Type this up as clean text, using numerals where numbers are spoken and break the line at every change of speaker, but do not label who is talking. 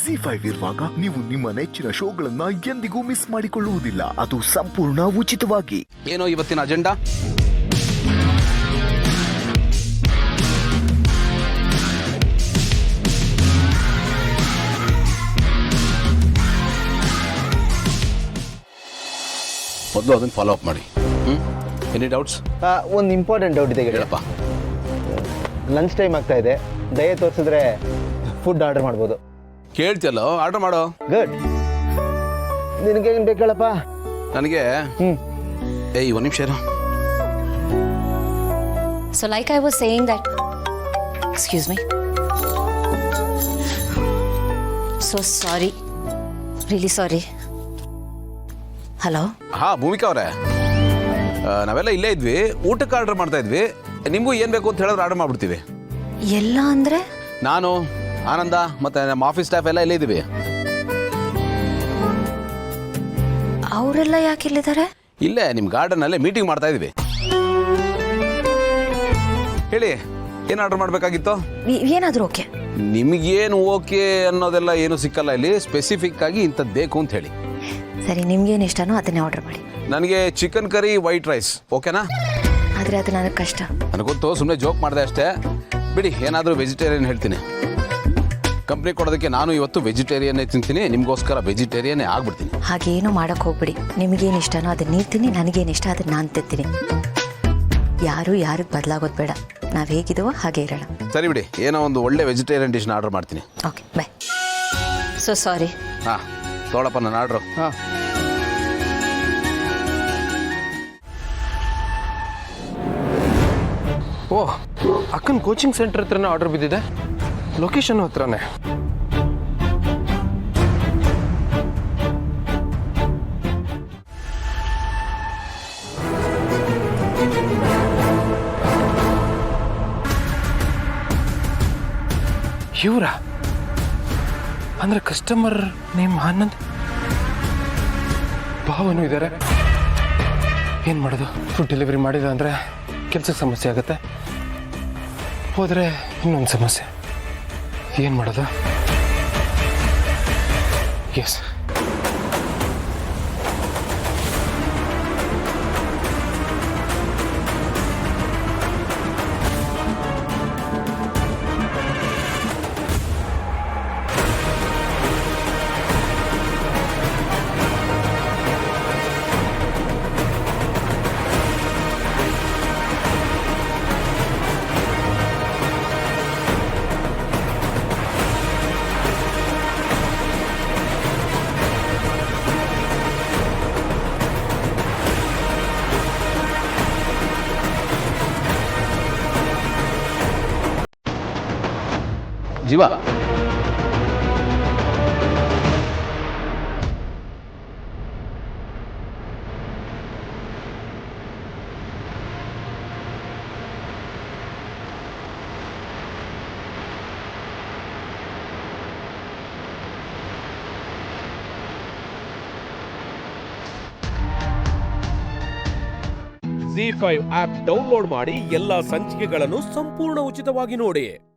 ZEE5 ಇರುವಾಗ ನೀವು ನಿಮ್ಮ ನೆಚ್ಚಿನ ಶೋಗಳನ್ನ ಎಂದಿಗೂ ಮಿಸ್ ಮಾಡಿಕೊಳ್ಳುವುದಿಲ್ಲ. ಅದು ಸಂಪೂರ್ಣ ಉಚಿತವಾಗಿ.
ಏನೋ ಇವತ್ತಿನ ಅಜೆಂಡಾ? ಮೊದಲು ಅದನ್ನು ಫಾಲೋ ಅಪ್ ಮಾಡಿ. Any doubts?
ಒಂದು ಇಂಪಾರ್ಟೆಂಟ್ ಡೌಟ್ ಇದೆ
ಹೇಳಪ್ಪ.
ಲಂಚ್ ಟೈಮ್ ಆಗ್ತಾ ಇದೆ, ದಯ ತೋರಿಸಿದ್ರೆ ಫುಡ್ ಆರ್ಡರ್ ಮಾಡ್ಬೋದು.
ಕೇಳ್ತಿಯಲ್ಲ, ಆರ್ಡರ್ ಮಾಡೋ.
ಗುಡ್. ನಿನಗೆ ಏನು ಬೇಕು ಹೇಳಪ್ಪ?
ನನಗೆ ಒಂದು ನಿಮಿಷ ಇರು.
So like I was saying that, excuse me. So sorry. Really sorry. Hello?
ಹಾ ಭೂಮಿಕಾ ಅವರೇ, ನಾವೆಲ್ಲ ಇಲ್ಲೇ ಇದ್ವಿ, ಊಟಕ್ಕೆ ಆರ್ಡರ್ ಮಾಡ್ತಾ ಇದ್ವಿ. ನಿಮಗೂ ಏನು ಬೇಕು ಅಂತ ಹೇಳಿದ್ರೆ ಆರ್ಡರ್ ಮಾಡ್ಬಿಡ್ತೀವಿ.
ಎಲ್ಲ ಅಂದ್ರೆ?
ನಾನು, ಆನಂದ ಮತ್ತೆ ನಮ್ಮ ಆಫೀಸ್ ಸ್ಟಾಫ್ ಎಲ್ಲ ಇಲ್ಲೇ ಇದ್ದೀವಿ.
ಅವರೆಲ್ಲ ಯಾಕೆ ಇಲ್ಲಿದ್ದಾರೆ?
ಇಲ್ಲೇ ನಿಮ್ಮ ಗಾರ್ಡನಲ್ಲೇ ಮೀಟಿಂಗ್ ಮಾಡ್ತಾ ಇದ್ವಿ. ಹೇಳಿ, ಏನು ಆರ್ಡರ್ ಮಾಡಬೇಕಾಗಿತ್ತು?
ಏನಾದರೂ ಓಕೆ.
ನಿಮಗೇನು ಓಕೆ ಅನ್ನೋದೆಲ್ಲ ಏನು ಸಿಕ್ಕಲ್ಲ ಇಲ್ಲಿ. ಸ್ಪೆಸಿಫಿಕ್ ಆಗಿ ಇಂಥದ್ದು ಬೇಕು ಅಂತ ಹೇಳಿ.
ಸರಿ, ನಿಮ್ಗೇನು ಇಷ್ಟನೋ ಅದನ್ನೇ ಆರ್ಡರ್ ಮಾಡಿ.
ನನಗೆ ಚಿಕನ್ ಕರಿ ವೈಟ್ ರೈಸ್ ಓಕೆನಾ?
ಆದರೆ ಅದು ನನಗೆ ಕಷ್ಟ.
ನನಗೊತ್ತು, ಸುಮ್ಮನೆ ಜೋಕ್ ಮಾಡಿದೆ ಅಷ್ಟೇ. ಬಿಡಿ, ಏನಾದರೂ ವೆಜಿಟೇರಿಯನ್ ಹೇಳ್ತೀನಿ. ಕಂಪ್ನಿ ಕೊಡೋದಕ್ಕೆ ನಾನು ಇವತ್ತು ವೆಜಿಟೇರಿಯನ್ನೇ ತಿಂತೀನಿ, ನಿಮಗೋಸ್ಕರ ವೆಜಿಟೇರಿಯನ್ನೇ ಆಗ್ಬಿಡ್ತೀನಿ.
ಹಾಗೇನು ಮಾಡೋಕ್ಕೆ ಹೋಗ್ಬಿಡಿ. ನಿಮಗೇನು ಇಷ್ಟನೋ ಅದನ್ನ ನೀವು ತಿನ್ನಿ, ನನಗೇನು ಇಷ್ಟ ಅದನ್ನ ನಾನು ತಿಂತೀನಿ. ಯಾರಿಗೆ ಬದಲಾಗೋದು ಬೇಡ. ನಾವು ಹೇಗಿದ್ದೀವೋ ಹಾಗೆ ಇರೋಣ.
ಸರಿ ಬಿಡಿ, ಏನೋ ಒಂದು ಒಳ್ಳೆ ವೆಜಿಟೇರಿಯನ್ ಡಿಶ್ನ ಆರ್ಡರ್ ಮಾಡ್ತೀನಿ.
Okay, bye. So sorry.
ಹಾಂ, ತೊಗೊಳಪ್ಪ ನನ್ನ ಆರ್ಡ್ರು.
ಹಾಂ.
ಓ, ಅಕ್ಕನ ಕೋಚಿಂಗ್ ಸೆಂಟರ್ ಹತ್ರನೇ ಆರ್ಡರ್ ಬಿದ್ದಿದೆ. ಲೊಕೇಶನ್ ಹತ್ರನೇ. ಇವರ ಅಂದ್ರೆ ಕಸ್ಟಮರ್ ನೇಮ್ ಆನಂದ್, ಭಾವನು ಇದ್ದಾರೆ. ಏನು ಮಾಡೋದು? ಫುಡ್ ಡೆಲಿವರಿ ಮಾಡಿದ ಅಂದರೆ ಕೆಲಸಕ್ಕೆ ಸಮಸ್ಯೆ ಆಗುತ್ತೆ, ಹೋದರೆ ಇನ್ನೊಂದು ಸಮಸ್ಯೆ. ಏನು ಮಾಡೋದು? ಎಸ್,
ಜೀವ,
ZEE5 ಆಪ್ ಡೌನ್ಲೋಡ್ ಮಾಡಿ ಎಲ್ಲಾ ಸಂಚಿಕೆಗಳನ್ನು ಸಂಪೂರ್ಣ ಉಚಿತವಾಗಿ ನೋಡಿ.